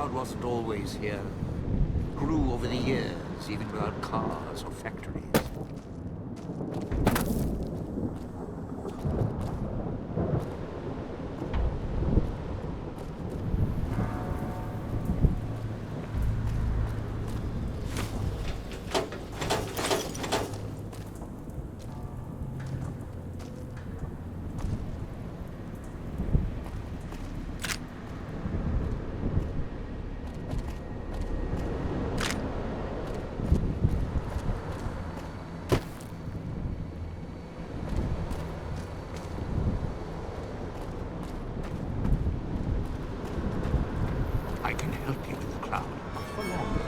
cloud wasn't always here. Grew over the years, even without cars or factories. I can help you with the cloud, not for long.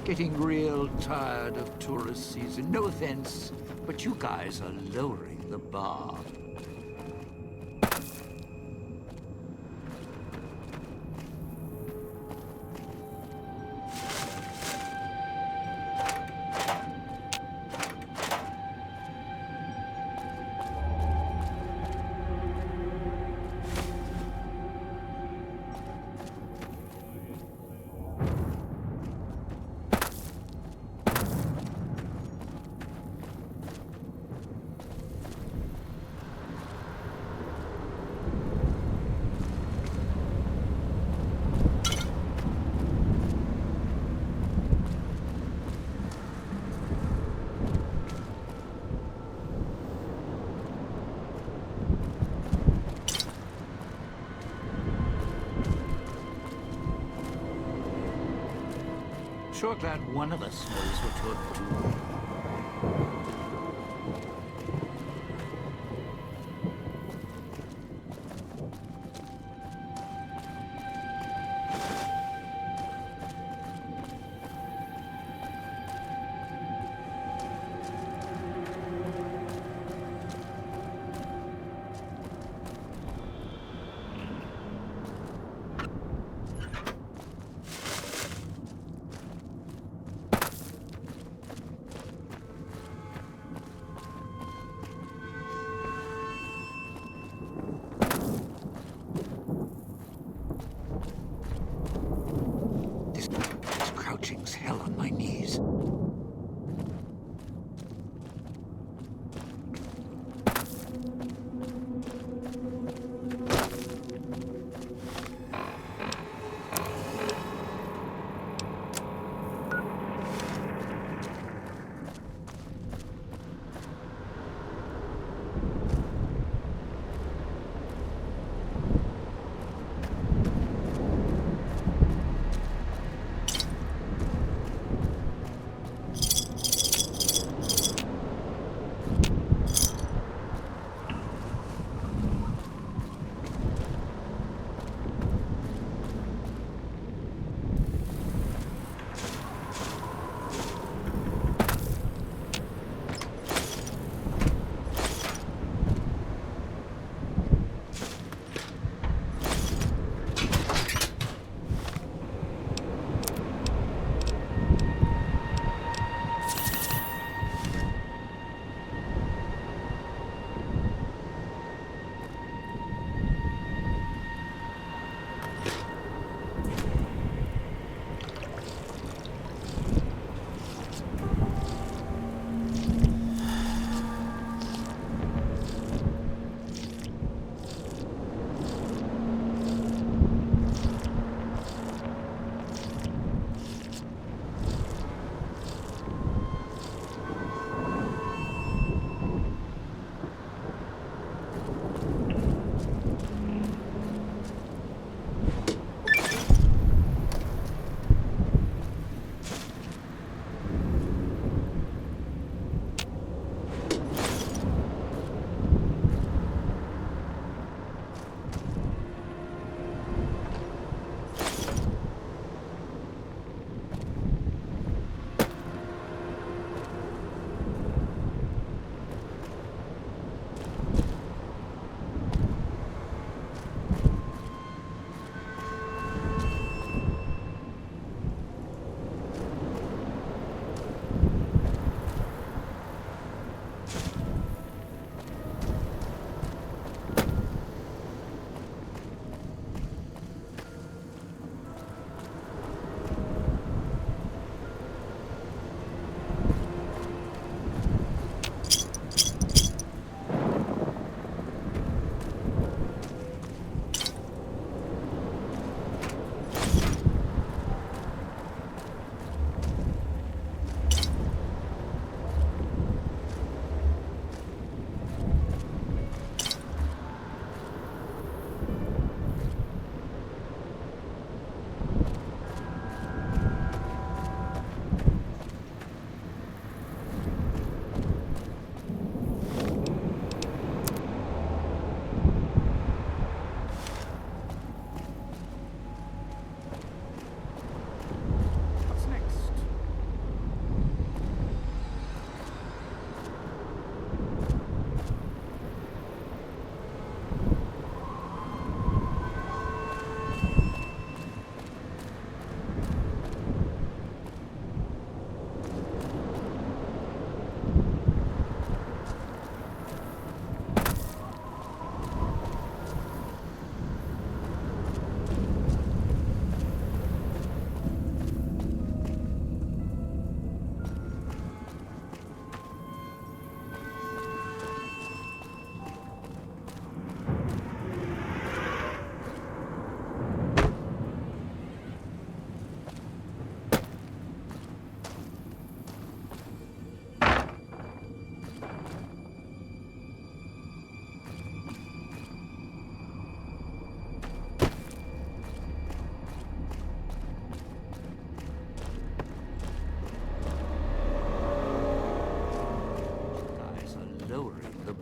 Getting real tired of tourist season. No offense, but you guys are lowering the bar. Sure glad one of us knows what you're doing.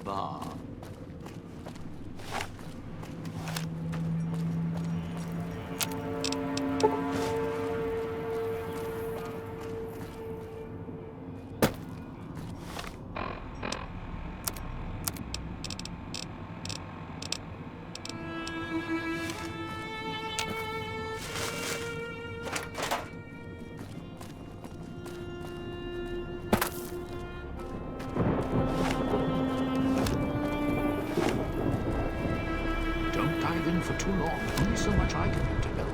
bar. Don't dive in for too long. Only so much I can do to help.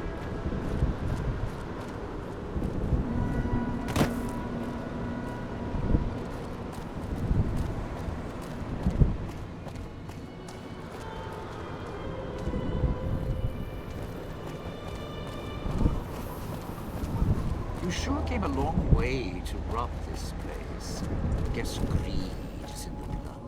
You sure came a long way to rob this place. Guess greed is in the blood.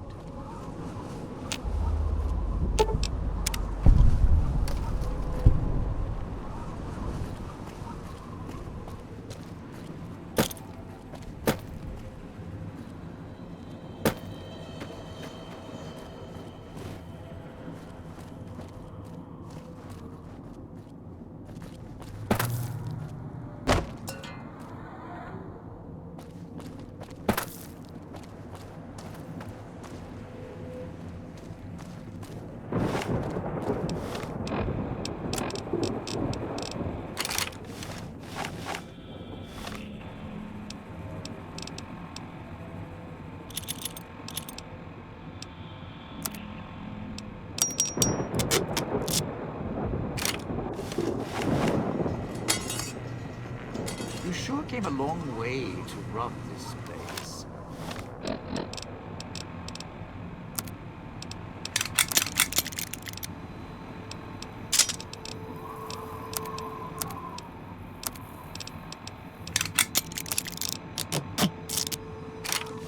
You sure came a long way to rob this place.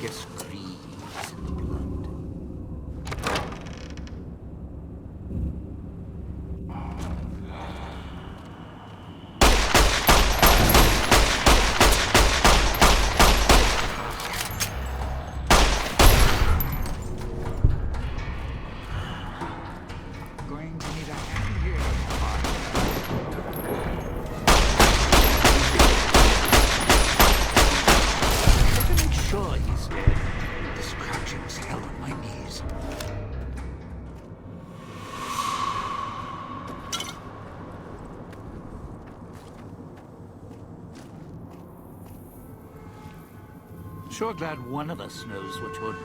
Guess greed is in the blood. Going to need a hand here, partner. To make sure he's dead, this crouching as hell on my knees. Sure glad one of us knows what you're...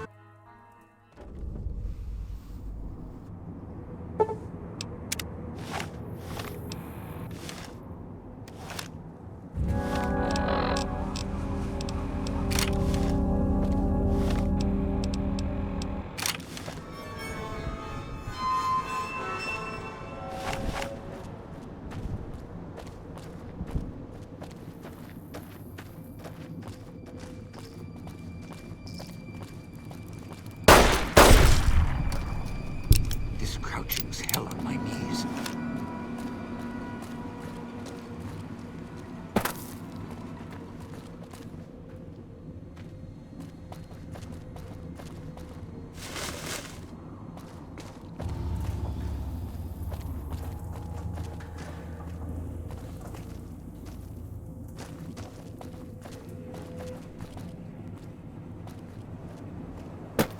This crouching as hell on my knees.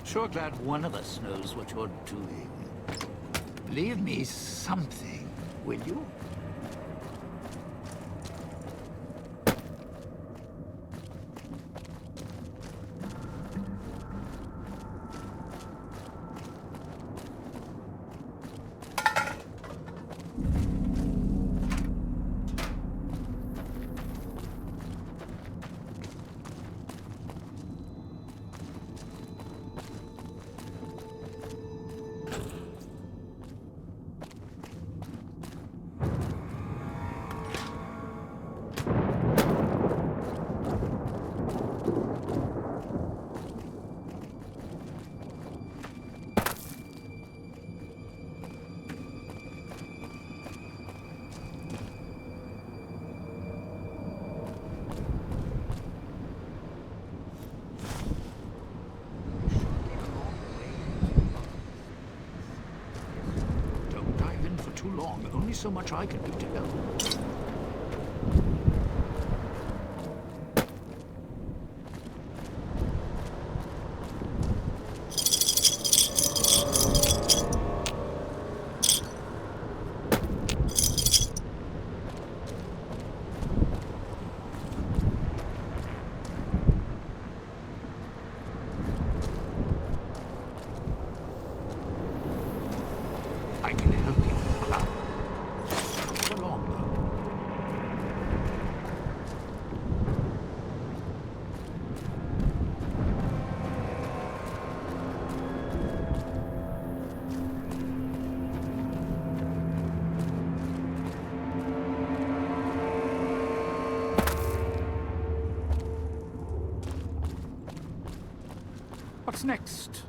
Sure glad one of us knows what you're doing. Leave me something, will you? only so much I can do to help. I can help you with the cloud. Not for long, though. What's next?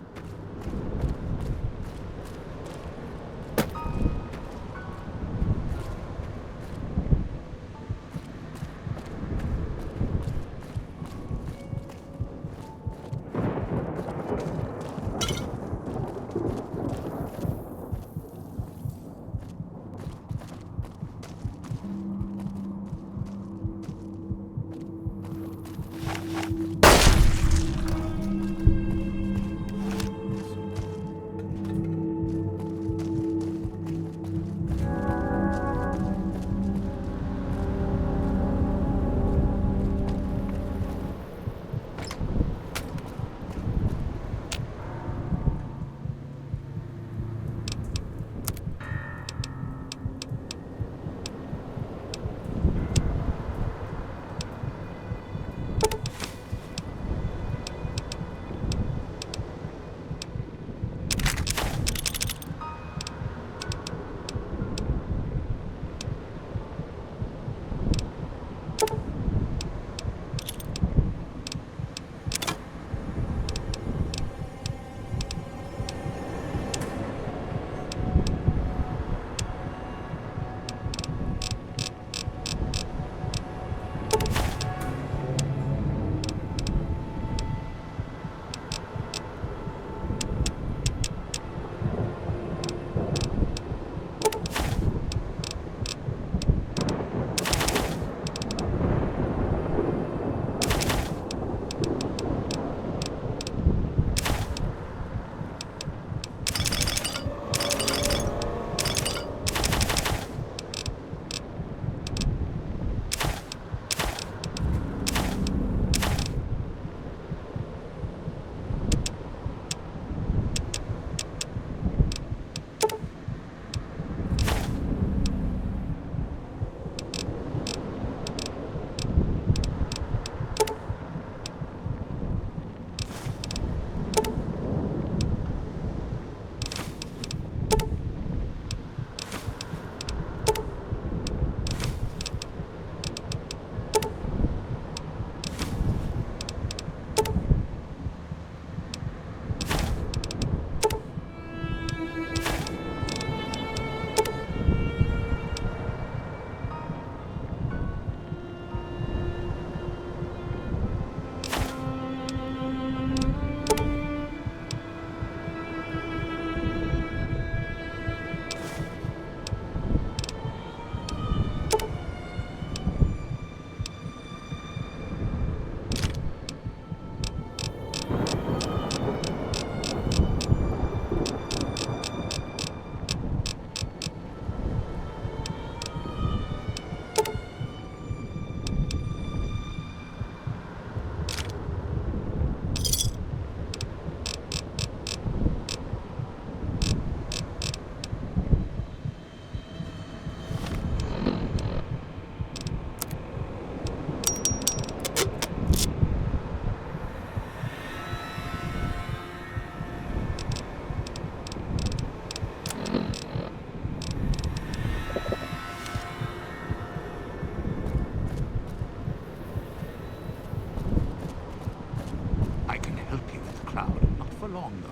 long, though.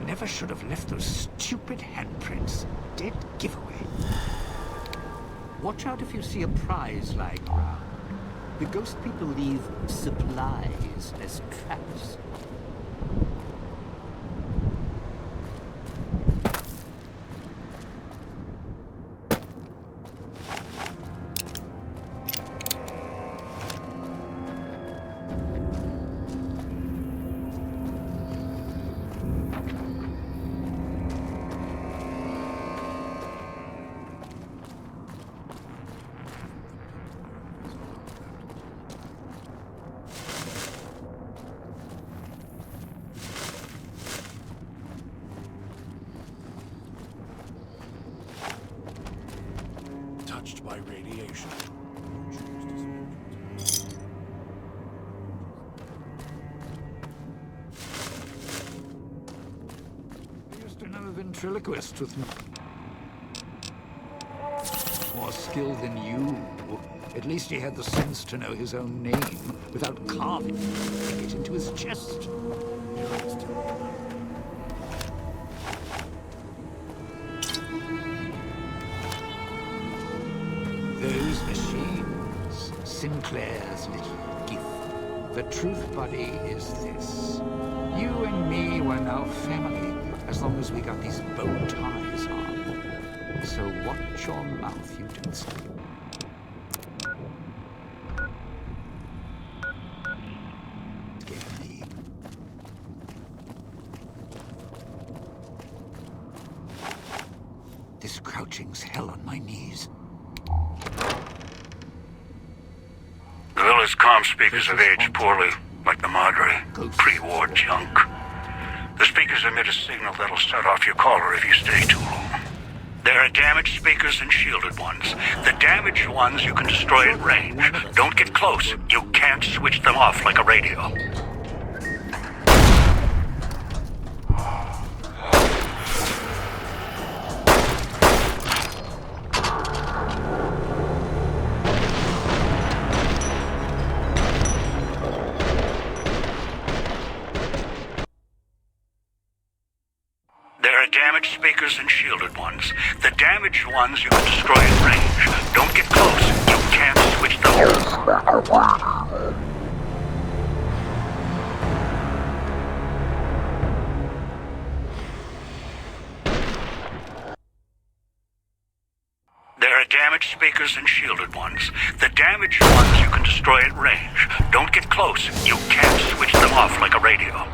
Never should have left those stupid handprints. Dead giveaway. Watch out if you see a prize lying around. The ghost people leave supplies as traps. Touched by radiation. I used to know a ventriloquist with more skill than you. At least he had the sense to know his own name without carving it into his chest. Those machines, Sinclair's little gift. The truth, buddy, is this. You and me were now family, as long as we got these bow ties on. So watch your mouth, you don't sleep. Give me. This crouching's hell on my knees. The village comm speakers have aged poorly, like the Madre. Pre-war junk. The speakers emit a signal that'll set off your caller if you stay too long. There are damaged speakers and shielded ones. The damaged ones you can destroy at range. Don't get close. You can't switch them off like a radio. Damaged speakers and shielded ones. The damaged ones you can destroy at range. Don't get close. You can't switch them off. There are damaged speakers and shielded ones. The damaged ones you can destroy at range. Don't get close. You can't switch them off like a radio.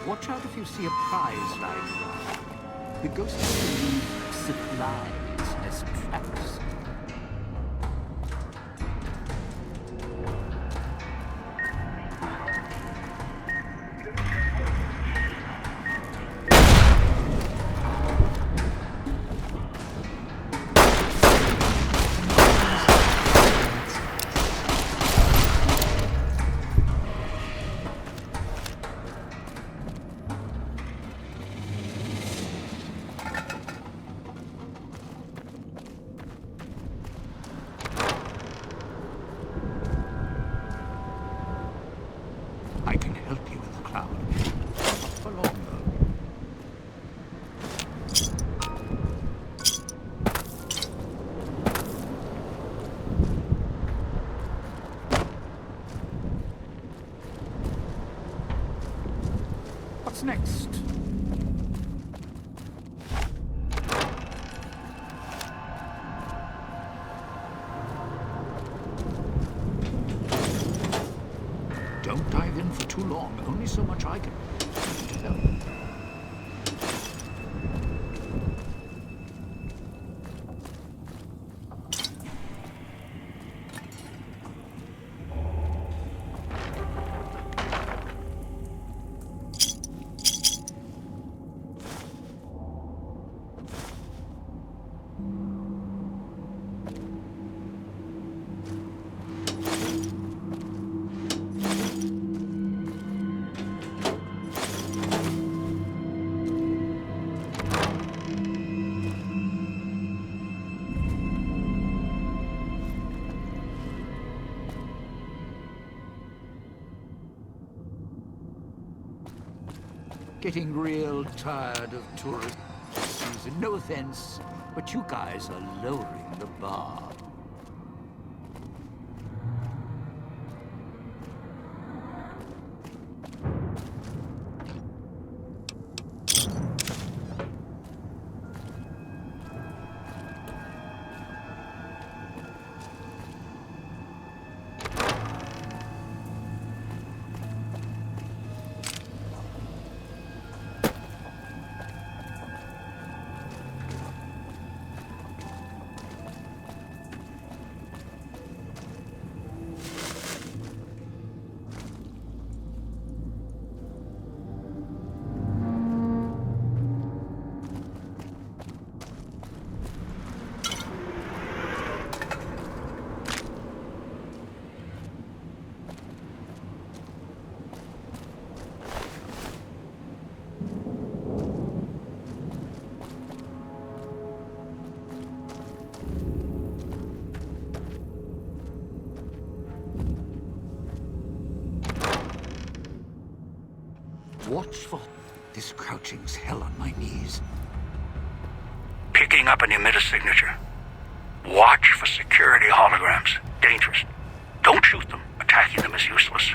Watch out if you see a prize lying around. The ghosts will leave supplies as traps. wrong. Only so much I can tell. Getting real tired of tourist season. No offense, but you guys are lowering the bar. Watch for this crouching's hell on my knees. Picking up an emitter signature. Watch for security holograms. Dangerous. Don't shoot them. Attacking them is useless.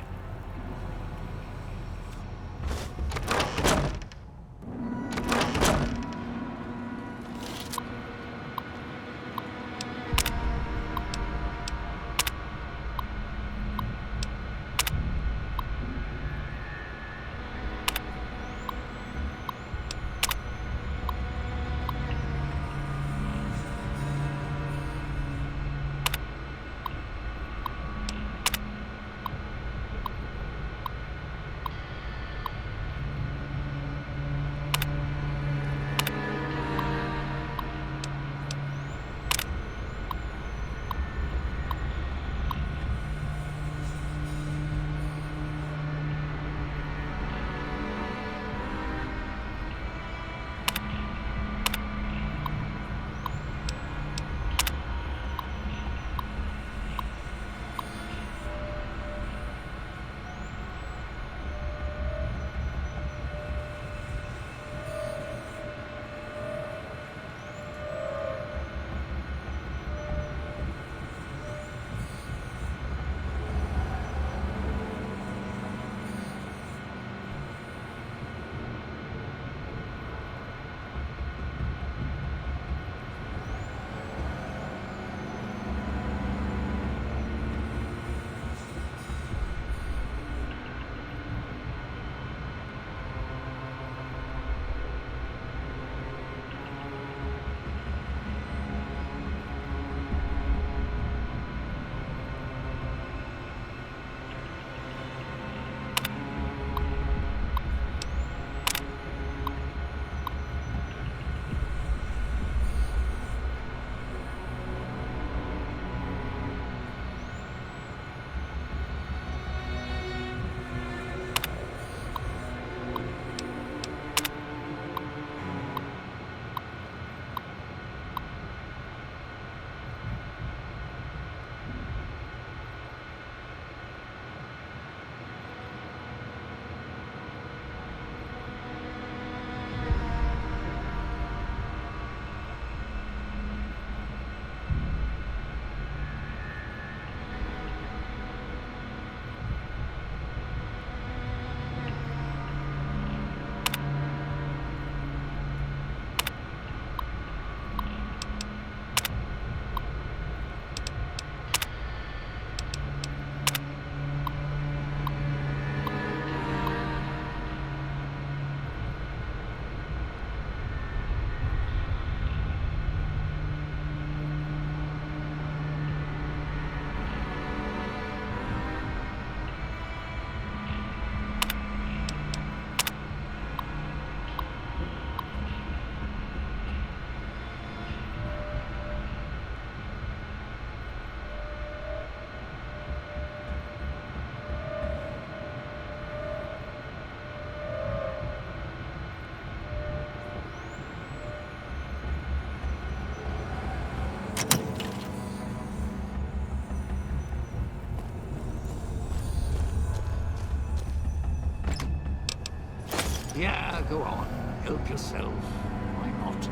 Go on, help yourself. Why not?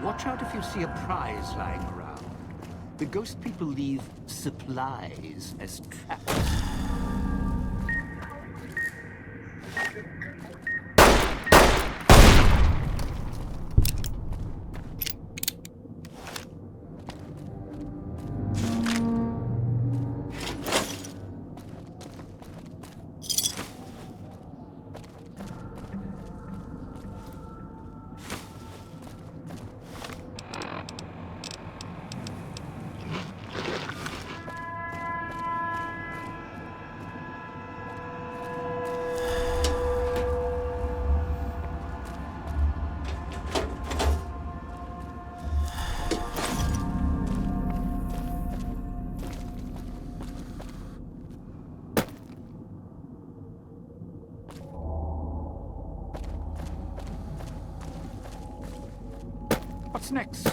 Watch out if you see a prize lying around. The ghost people leave supplies as traps. What's next?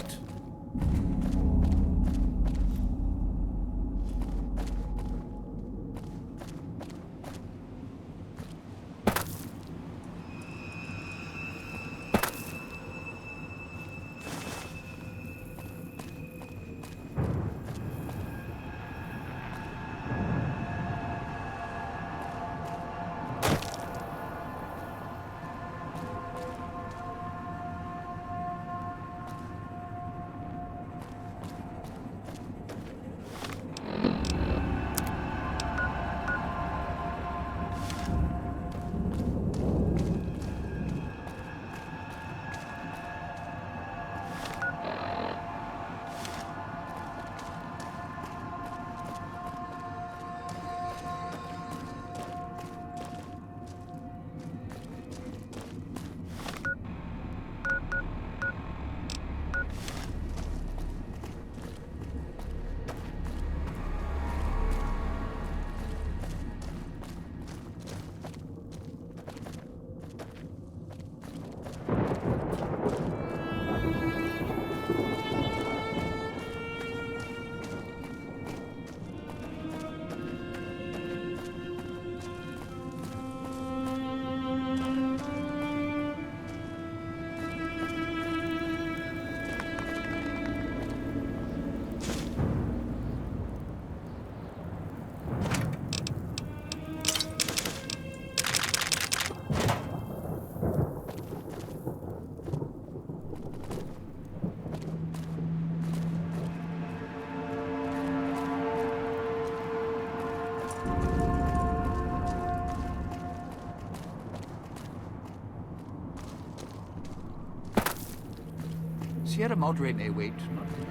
Sierra Madre may wait, not me.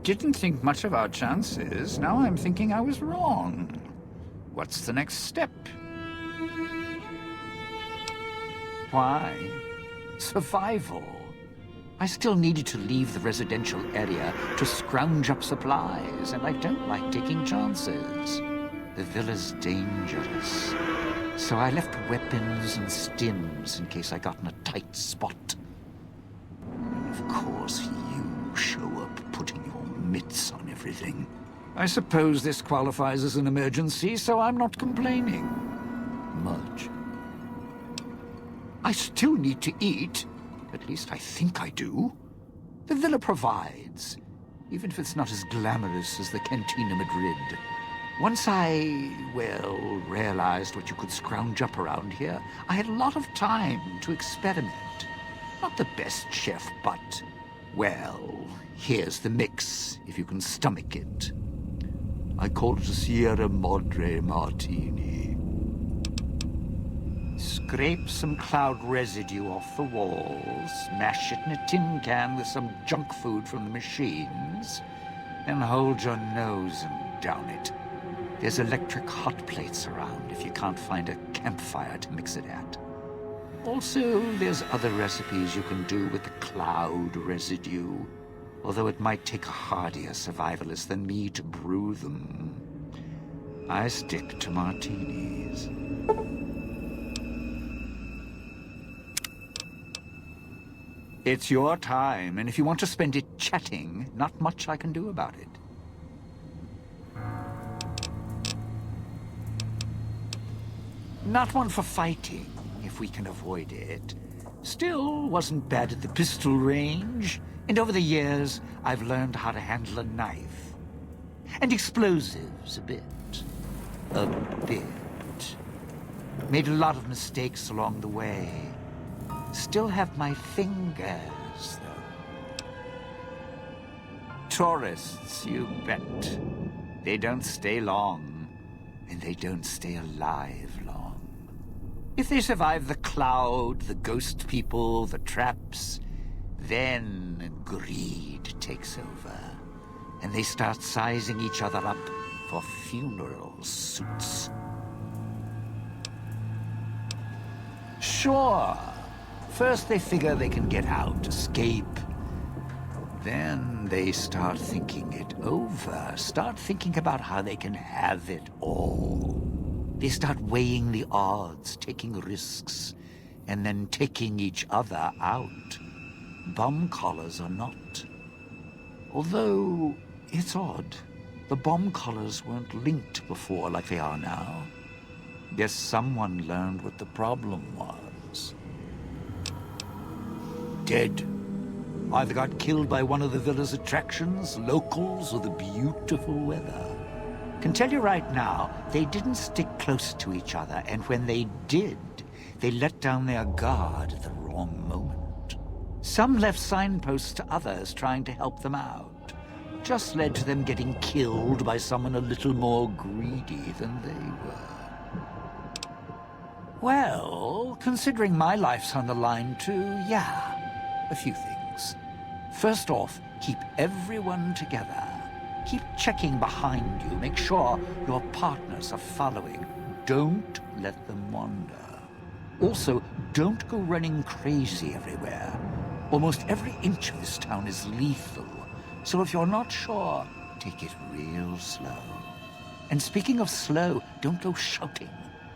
Didn't think much of our chances. Now I'm thinking I was wrong. What's the next step? Why? Survival. I still needed to leave the residential area to scrounge up supplies, and I don't like taking chances. The villa's dangerous. So I left weapons and stims in case I got in a tight spot. And of course, you show up putting your mitts on everything. I suppose this qualifies as an emergency, so I'm not complaining. Much. I still need to eat. At least I think I do. The villa provides, even if it's not as glamorous as the Cantina Madrid. Once I, well, realized what you could scrounge up around here, I had a lot of time to experiment. Not the best chef, but, well, here's the mix, if you can stomach it. I call it a Sierra Madre Martini. Scrape some cloud residue off the walls, mash it in a tin can with some junk food from the machines, and hold your nose and down it. There's electric hot plates around if you can't find a campfire to mix it at. Also, there's other recipes you can do with the cloud residue, although it might take a hardier survivalist than me to brew them. I stick to martinis. It's your time, and if you want to spend it chatting, not much I can do about it. Not one for fighting, if we can avoid it. Still, wasn't bad at the pistol range, and over the years, I've learned how to handle a knife. And explosives, a bit. A bit. Made a lot of mistakes along the way. Still have my fingers, though. Tourists, you bet. They don't stay long, and they don't stay alive long. If they survive the cloud, the ghost people, the traps, then greed takes over, and they start sizing each other up for funeral suits. Sure. First they figure they can get out, escape. Then they start thinking it over, start thinking about how they can have it all. They start weighing the odds, taking risks, and then taking each other out. Bomb collars or not. Although, it's odd. The bomb collars weren't linked before like they are now. Guess someone learned what the problem was. Dead. Either got killed by one of the villa's attractions, locals, or the beautiful weather. Can tell you right now, they didn't stick close to each other, and when they did, they let down their guard at the wrong moment. Some left signposts to others trying to help them out. Just led to them getting killed by someone a little more greedy than they were. Well, considering my life's on the line too, yeah, a few things. First off, keep everyone together. Keep checking behind you. Make sure your partners are following. Don't let them wander. Also, don't go running crazy everywhere. Almost every inch of this town is lethal. So if you're not sure, take it real slow. And speaking of slow, don't go shouting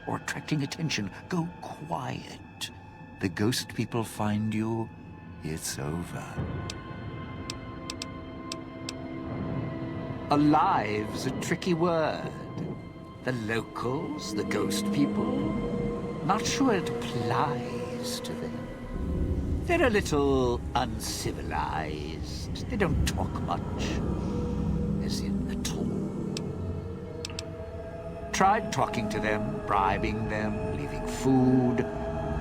or attracting attention. Go quiet. The ghost people find you, it's over. Alive's a tricky word. The locals, the ghost people, not sure it applies to them. They're a little uncivilized. They don't talk much, as in at all. tried talking to them, bribing them, leaving food.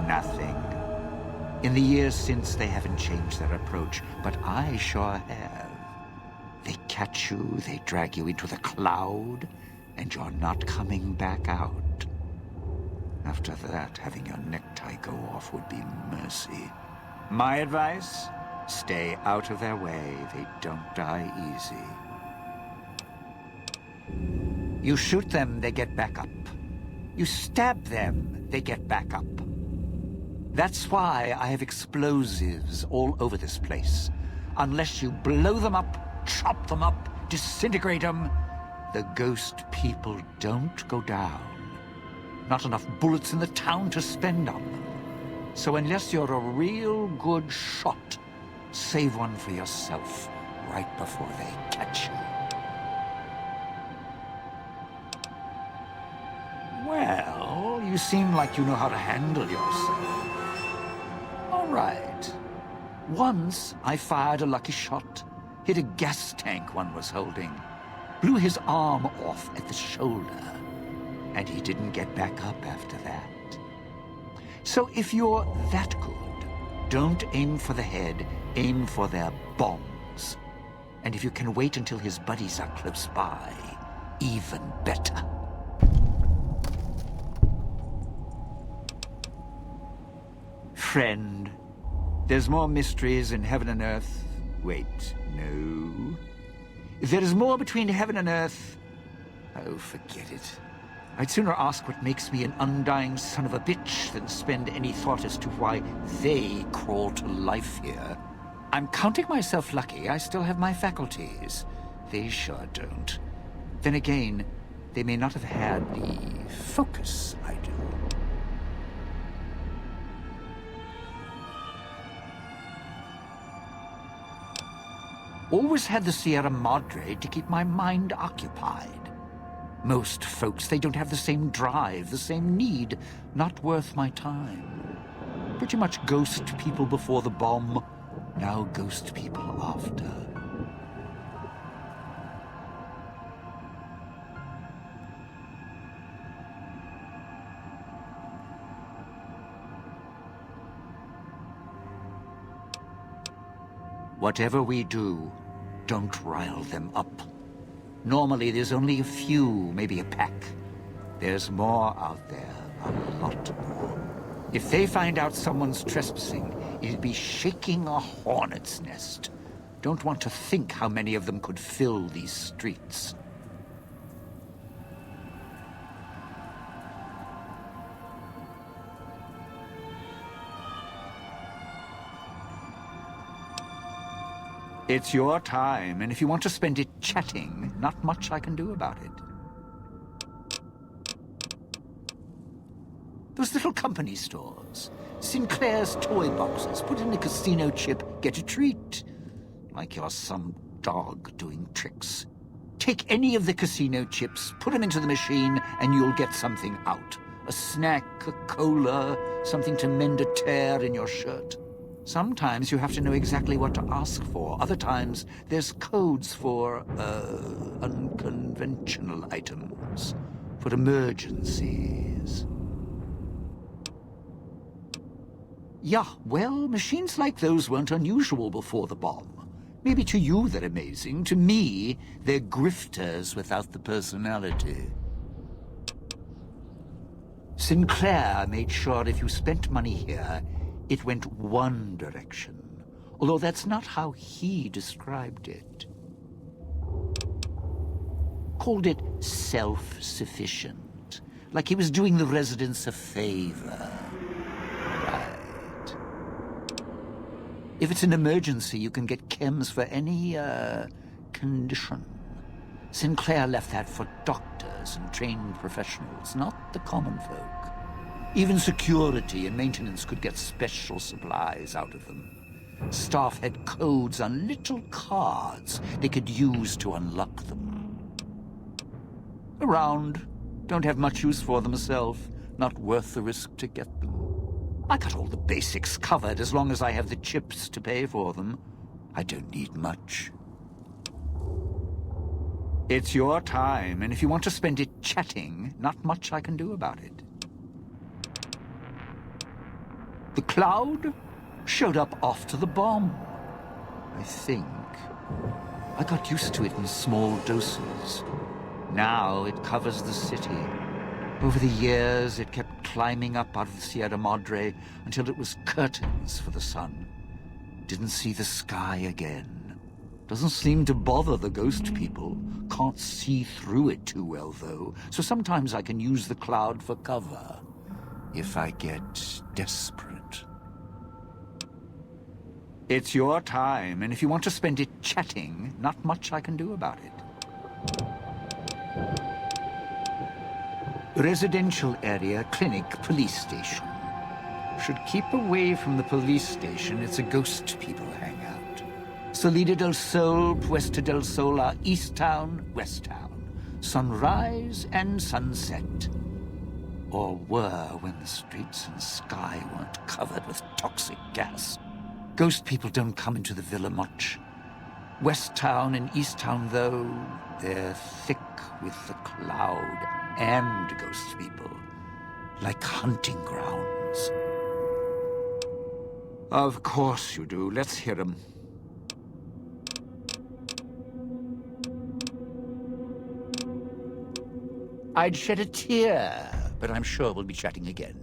Nothing. In the years since, they haven't changed their approach, but I sure have. They catch you, they drag you into the cloud, and you're not coming back out. After that, having your necktie go off would be mercy. My advice? Stay out of their way. They don't die easy. You shoot them, they get back up. You stab them, they get back up. That's why I have explosives all over this place. Unless you blow them up, chop them up, disintegrate them, the ghost people don't go down. Not enough bullets in the town to spend on them. So unless you're a real good shot, save one for yourself right before they catch you. Well, you seem like you know how to handle yourself. All right. Once I fired a lucky shot, hit a gas tank one was holding, blew his arm off at the shoulder, and he didn't get back up after that. So if you're that good, don't aim for the head, aim for their bombs. And if you can wait until his buddies are close by, even better. Friend, there's more mysteries in heaven and earth. Wait, no. There is more between heaven and earth. Oh, forget it. I'd sooner ask what makes me an undying son of a bitch than spend any thought as to why they crawl to life here. I'm counting myself lucky I still have my faculties. They sure don't. Then again, they may not have had the focus I do. Always had the Sierra Madre to keep my mind occupied. Most folks, they don't have the same drive, the same need. Not worth my time. Pretty much ghost people before the bomb, now ghost people after. Whatever we do, don't rile them up. Normally, there's only a few, maybe a pack. There's more out there, a lot more. If they find out someone's trespassing, it'd be shaking a hornet's nest. Don't want to think how many of them could fill these streets. It's your time, and if you want to spend it chatting, not much I can do about it. Those little company stores. Sinclair's toy boxes. Put in a casino chip, get a treat. Like you're some dog doing tricks. Take any of the casino chips, put them into the machine, and you'll get something out. A snack, a cola, something to mend a tear in your shirt. Sometimes you have to know exactly what to ask for. Other times, there's codes for, unconventional items. For emergencies. Yeah, well, machines like those weren't unusual before the bomb. Maybe to you they're amazing. To me, they're grifters without the personality. Sinclair made sure if you spent money here, it went one direction, although that's not how he described it. Called it self-sufficient, like he was doing the residents a favor. Right. If it's an emergency, you can get chems for any, condition. Sinclair left that for doctors and trained professionals, not the common folk. Even security and maintenance could get special supplies out of them. Staff had codes on little cards they could use to unlock them. Around. Don't have much use for them myself. Not worth the risk to get them. I got all the basics covered as long as I have the chips to pay for them. I don't need much. It's your time, and if you want to spend it chatting, not much I can do about it. The cloud showed up after the bomb, I think. I got used to it in small doses. Now it covers the city. Over the years, it kept climbing up out of the Sierra Madre until it was curtains for the sun. Didn't see the sky again. Doesn't seem to bother the ghost people. Can't see through it too well, though, so sometimes I can use the cloud for cover. If I get desperate. It's your time, and if you want to spend it chatting, not much I can do about it. Residential area, clinic, police station. Should keep away from the police station. It's a ghost people hangout. Salida del Sol, Puesta del Sol are East Town, West Town. Sunrise and sunset. Or were when the streets and sky weren't covered with toxic gas. Ghost people don't come into the villa much. West Town and East Town, though, they're thick with the cloud and ghost people. Like hunting grounds. Of course you do. Let's hear 'em. I'd shed a tear, but I'm sure we'll be chatting again.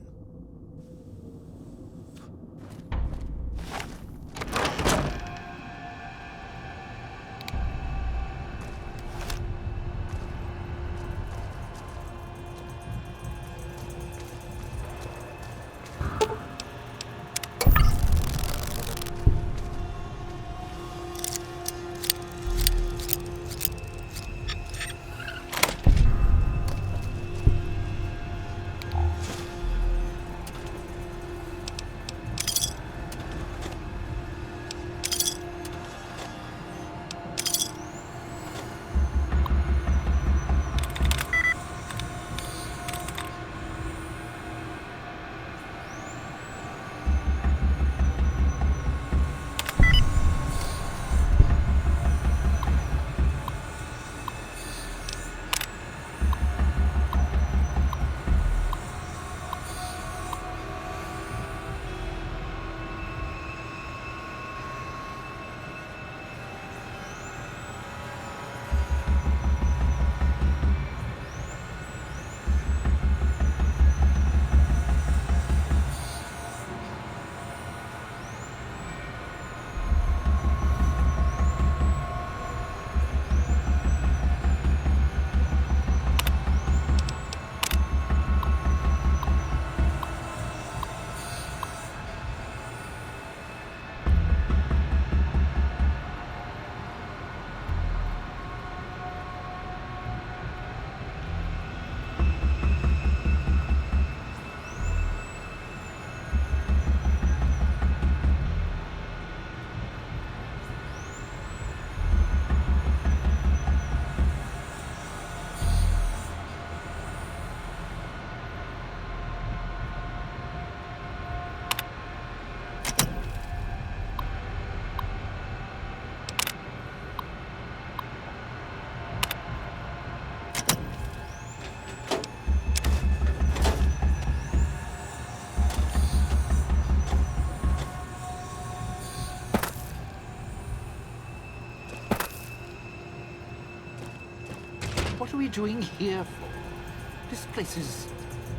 What are we doing here for? This place is...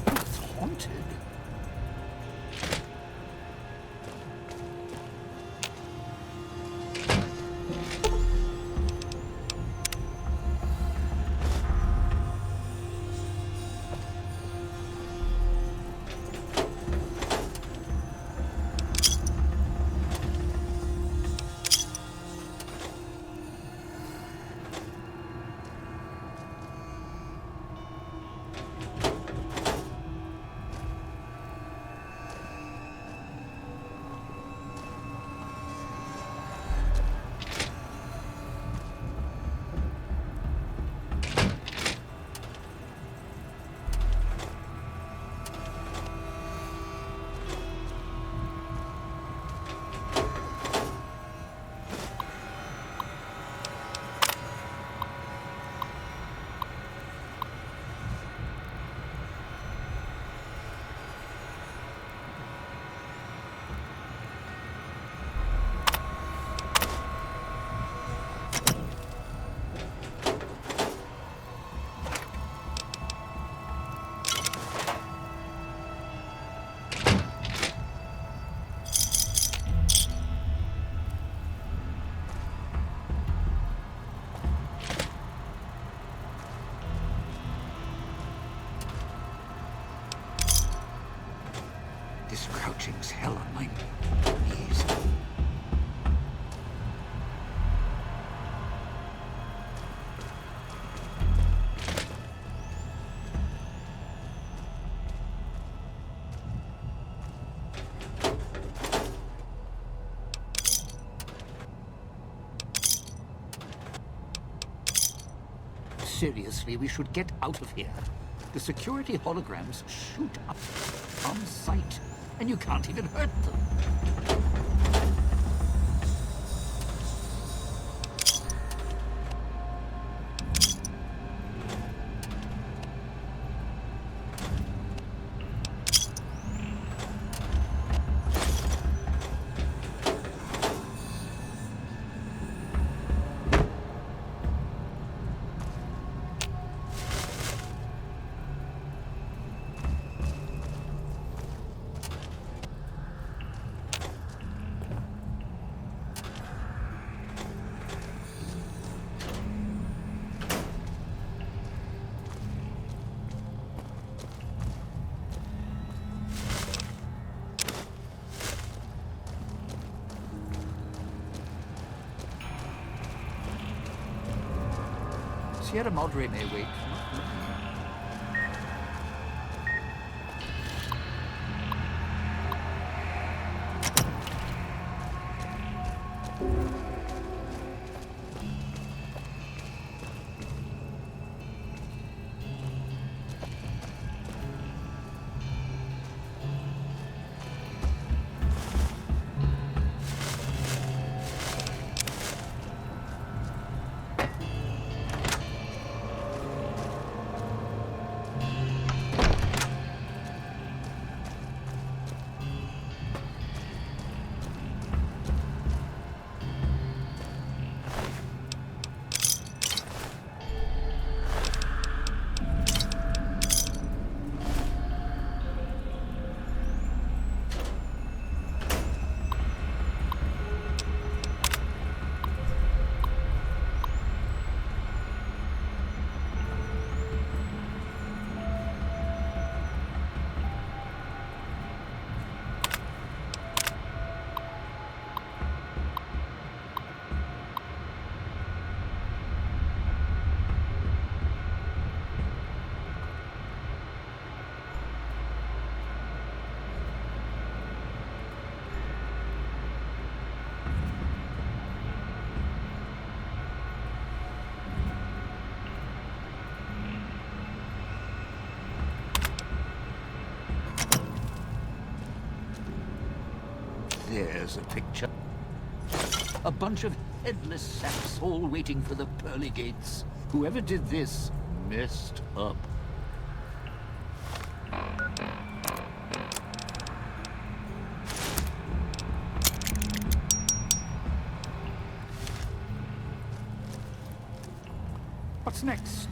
it's haunted. Jinx hell on my knees. Seriously, we should get out of here. The security holograms shoot up on sight, and you can't even hurt them. Sierra Madre may wait. There's a picture. A bunch of headless saps all waiting for the pearly gates. Whoever did this messed up. What's next?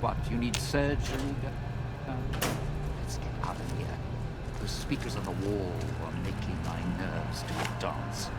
What, you need surgery? Let's get out of here. Those speakers on the wall are making my nerves do a dance.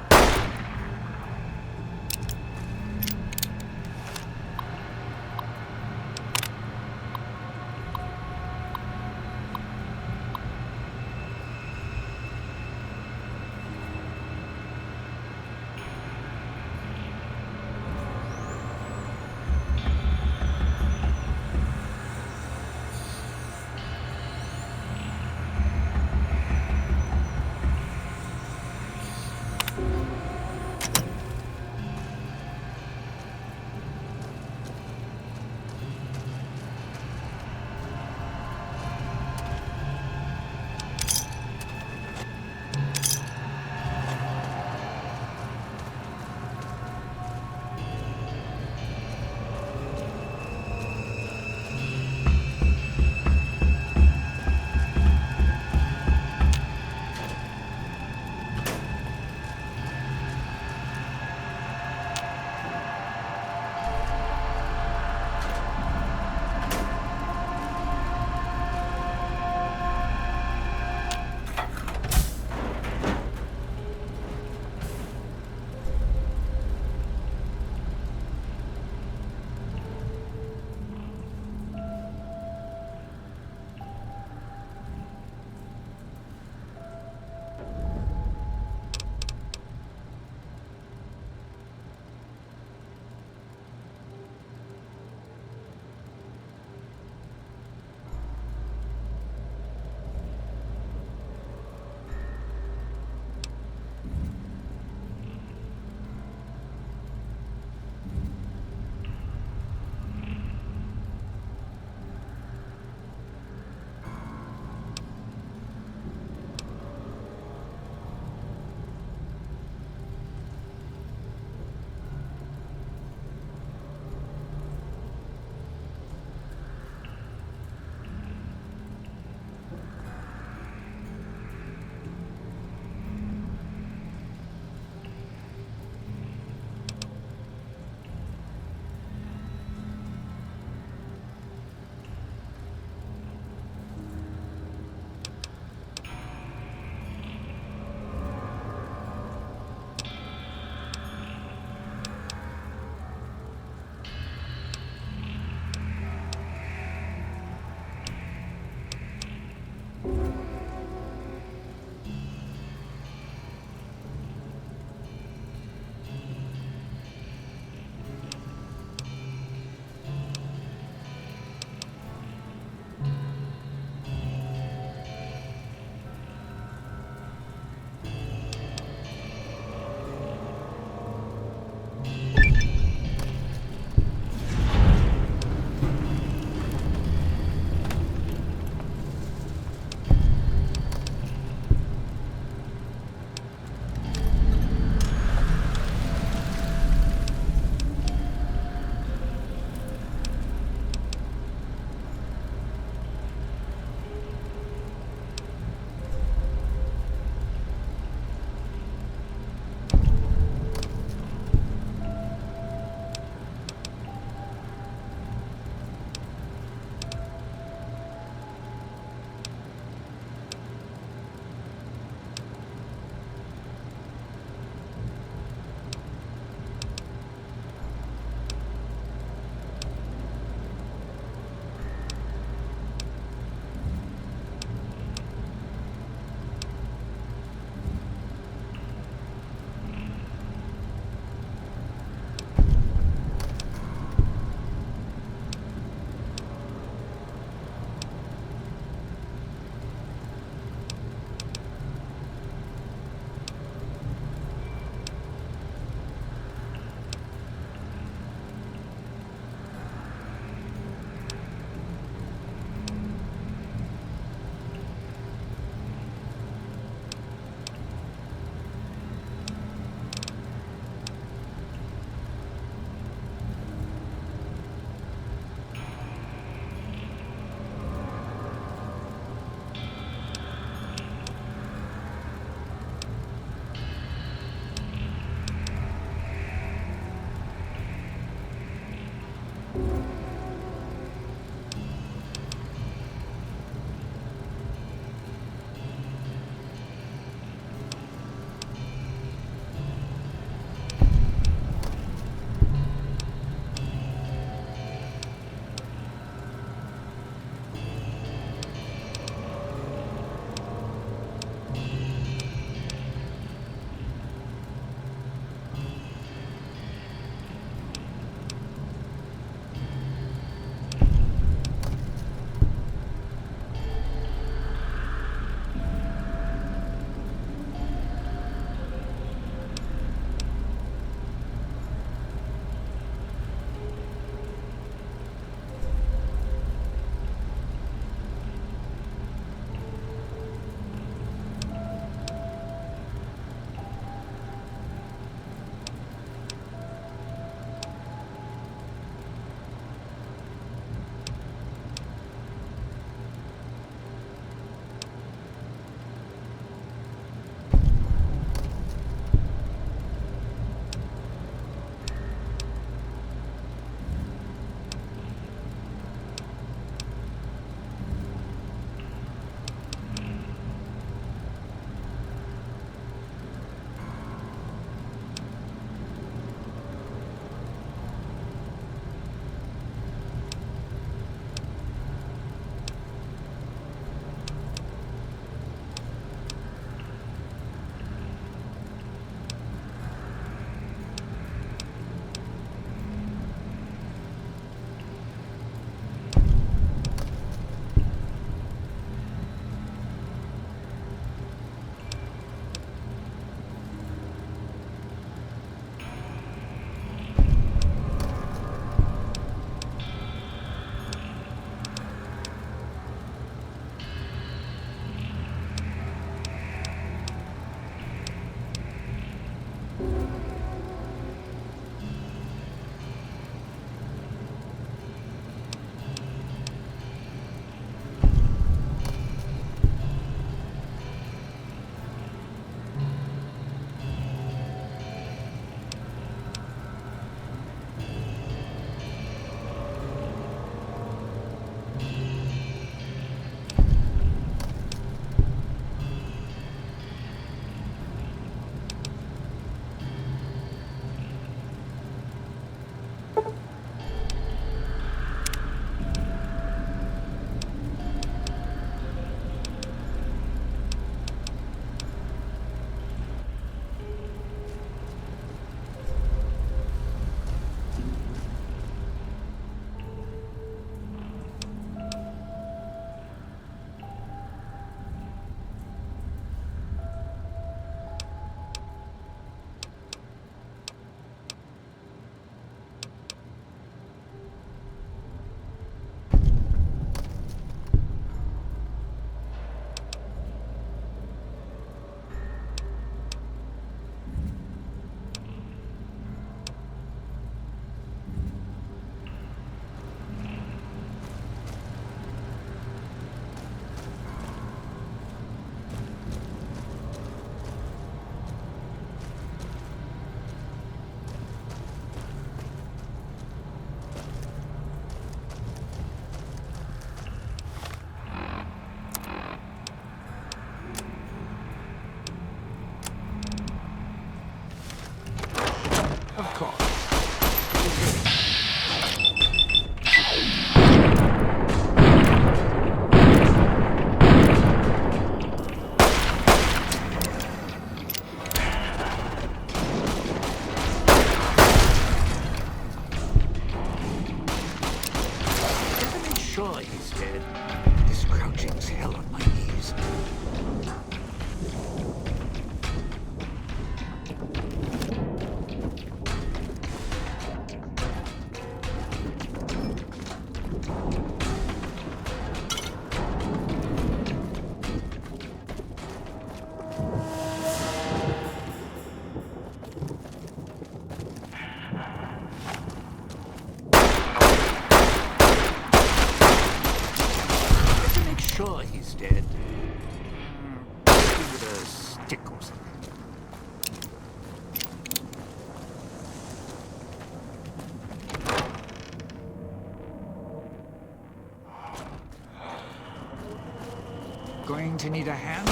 to need a hand.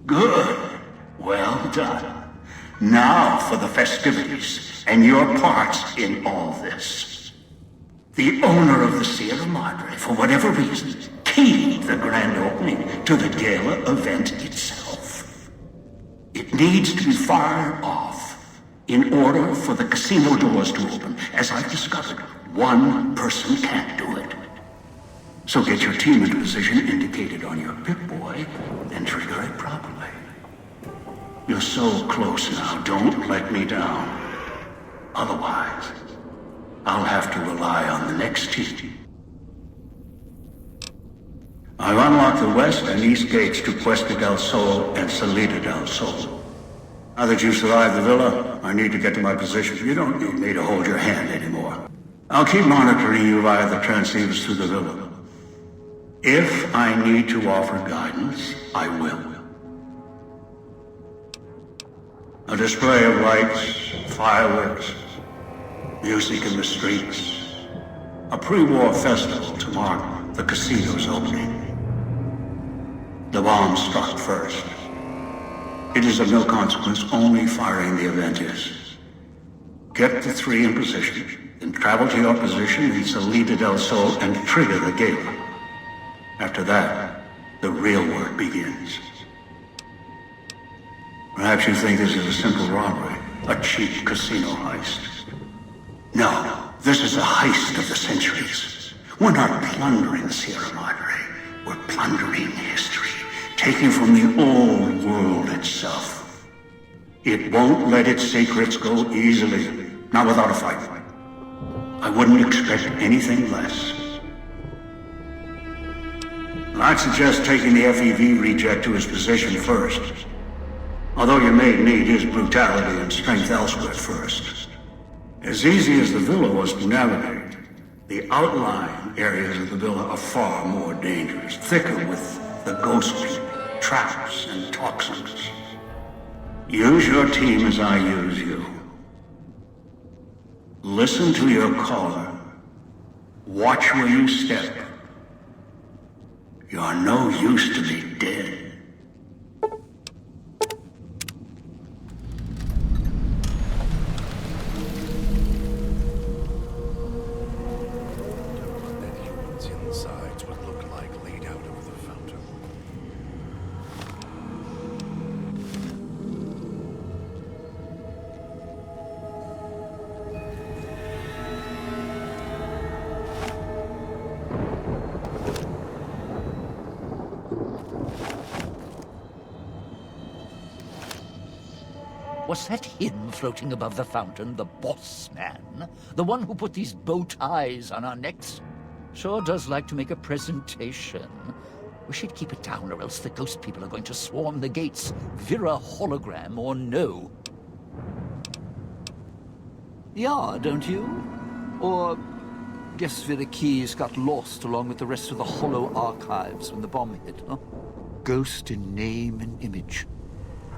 Good. Well done. Now for the festivities and your parts in all this. The owner of the Sierra Madre, for whatever reason, keyed the grand opening to the gala event itself. It needs to be fired off in order for the casino doors to open. As I've discovered, one person can't do it. So get your team into position indicated on your Pip-Boy and trigger it properly. You're so close now, don't let me down. Otherwise, I'll have to rely on the next team. I've unlocked the west and east gates to Puesta del Sol and Salida del Sol. Now that you've survived the villa, I need to get to my position. You don't need me to hold your hand anymore. I'll keep monitoring you via the transceivers through the villa. If I need to offer guidance, I will. A display of lights, fireworks, music in the streets. A pre-war festival to mark the casino's opening. The bomb struck first. It is of no consequence, only firing the event is. Get the three in position, then travel to your position in Salida del Sol and trigger the gala. After that, the real work begins. Perhaps you think this is a simple robbery, a cheap casino heist. No, this is a heist of the centuries. We're not plundering Sierra Madre. We're plundering history, taking from the old world itself. It won't let its secrets go easily, not without a fight. I wouldn't expect anything less. I'd suggest taking the FEV reject to his position first. Although you may need his brutality and strength elsewhere first. As easy as the villa was to navigate, the outlying areas of the villa are far more dangerous, thicker with the ghost people, traps, and toxins. Use your team as I use you. Listen to your caller. Watch where you step. You're no use to me dead. That humans' insides would look like laid out over the fountain. Was that him floating above the fountain, the boss man? The one who put these bow ties on our necks? Sure does like to make a presentation. We should keep it down, or else the ghost people are going to swarm the gates, Vira hologram or no. Yeah, don't you? Or guess Vira keys got lost along with the rest of the Holo archives when the bomb hit, huh? Ghost in name and image.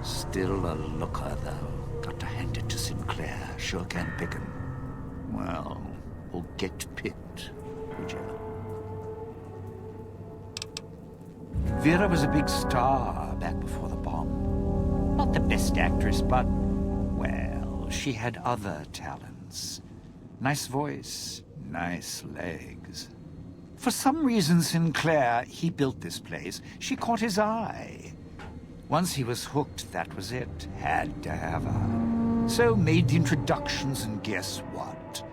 Still a looker, though. Got to hand it to Sinclair. Sure can pick him. Well, or get picked, whichever. Vera was a big star back before the bomb. Not the best actress, but, well, she had other talents. Nice voice, nice legs. For some reason, Sinclair, he built this place. She caught his eye. Once he was hooked, that was it. Had to have her. So made the introductions, and guess what?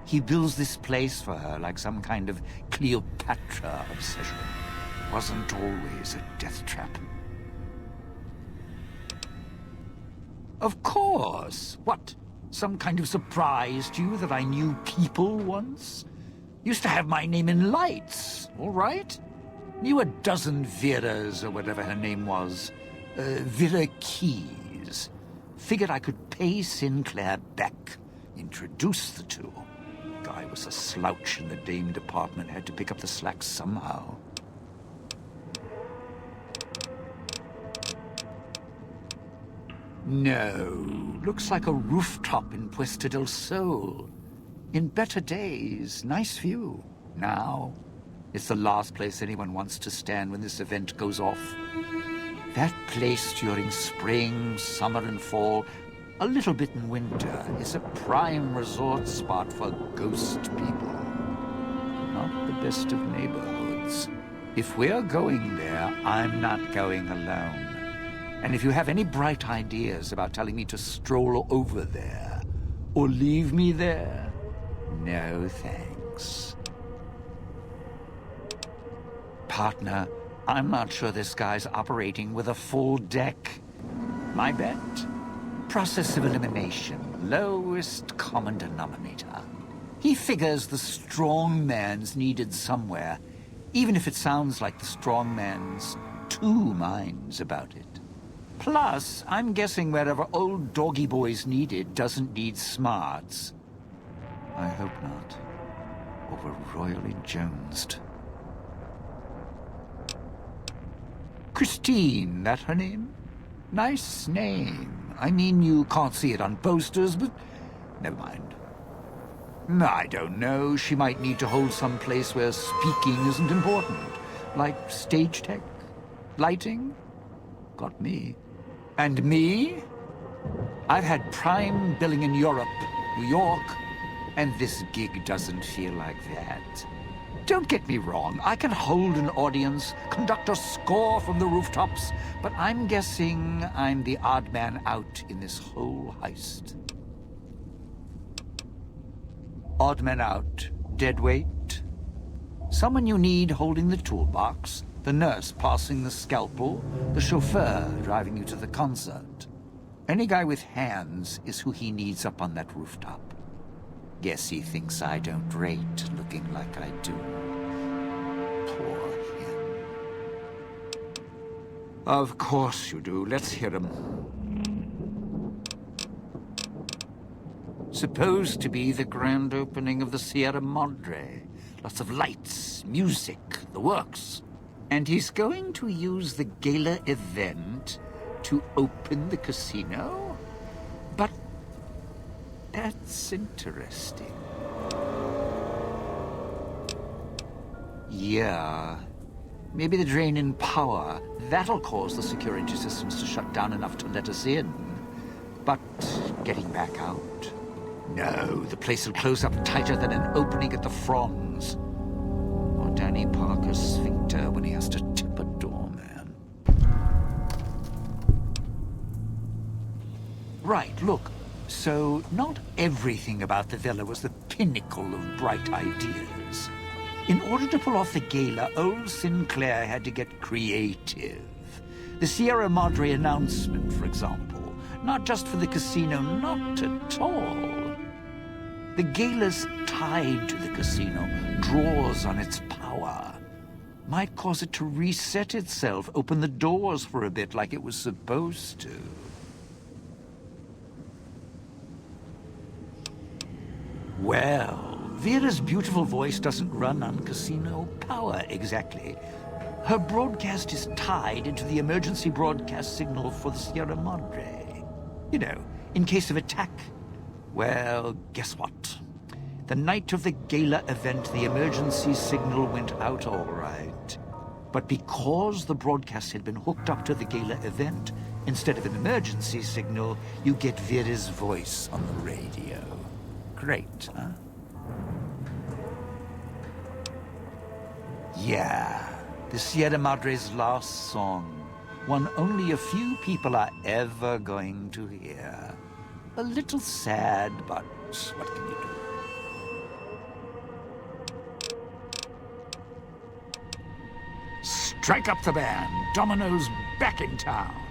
He builds this place for her like some kind of Cleopatra obsession. Wasn't always a death trap. Of course! What? Some kind of surprise to you that I knew people once? Used to have my name in lights, all right? Knew a dozen Veras, or whatever her name was. Vera Keys. Figured I could pay Sinclair back. Introduce the two. Guy was a slouch in the dame department, had to pick up the slack somehow. No, looks like a rooftop in Puesta del Sol. In better days, nice view. Now, it's the last place anyone wants to stand when this event goes off. That place during spring, summer and fall, a little bit in winter, is a prime resort spot for ghost people. Not the best of neighborhoods. If we're going there, I'm not going alone. And if you have any bright ideas about telling me to stroll over there, or leave me there, no thanks. Partner, I'm not sure this guy's operating with a full deck. My bet? Process of elimination, lowest common denominator. He figures the strong man's needed somewhere, even if it sounds like the strong man's two minds about it. Plus, I'm guessing wherever old doggy boy's needed doesn't need smarts. I hope not. Or we're royally jonesed. Christine, that her name? Nice name. I mean, you can't see it on posters, but never mind. I don't know. She might need to hold some place where speaking isn't important. Like stage tech? Lighting? Got me. And me? I've had prime billing in Europe, New York, and this gig doesn't feel like that. Don't get me wrong, I can hold an audience, conduct a score from the rooftops, but I'm guessing I'm the odd man out in this whole heist. Odd man out, dead weight. Someone you need holding the toolbox, the nurse passing the scalpel, the chauffeur driving you to the concert. Any guy with hands is who he needs up on that rooftop. Guess he thinks I don't rate looking like I do. Poor him. Of course you do. Let's hear him. Supposed to be the grand opening of the Sierra Madre. Lots of lights, music, the works. And he's going to use the gala event to open the casino? But that's interesting. Yeah. Maybe the drain in power. That'll cause the security systems to shut down enough to let us in. But getting back out? No, the place will close up tighter than an opening at the Fronds. Or Danny Parker's sphincter when he has to tip a doorman. Right, look. So, not everything about the villa was the pinnacle of bright ideas. In order to pull off the gala, old Sinclair had to get creative. The Sierra Madre announcement, for example. Not just for the casino, not at all. The gala's tied to the casino, draws on its power. Might cause it to reset itself, open the doors for a bit like it was supposed to. Well, Vera's beautiful voice doesn't run on casino power, exactly. Her broadcast is tied into the emergency broadcast signal for the Sierra Madre. You know, in case of attack. Well, guess what? The night of the gala event, the emergency signal went out all right. But because the broadcast had been hooked up to the gala event, Instead of an emergency signal, you get Vera's voice on the radio. Great, huh? Yeah, the Sierra Madre's last song. One only a few people are ever going to hear. A little sad, but what can you do? Strike up the band. Domino's back in town.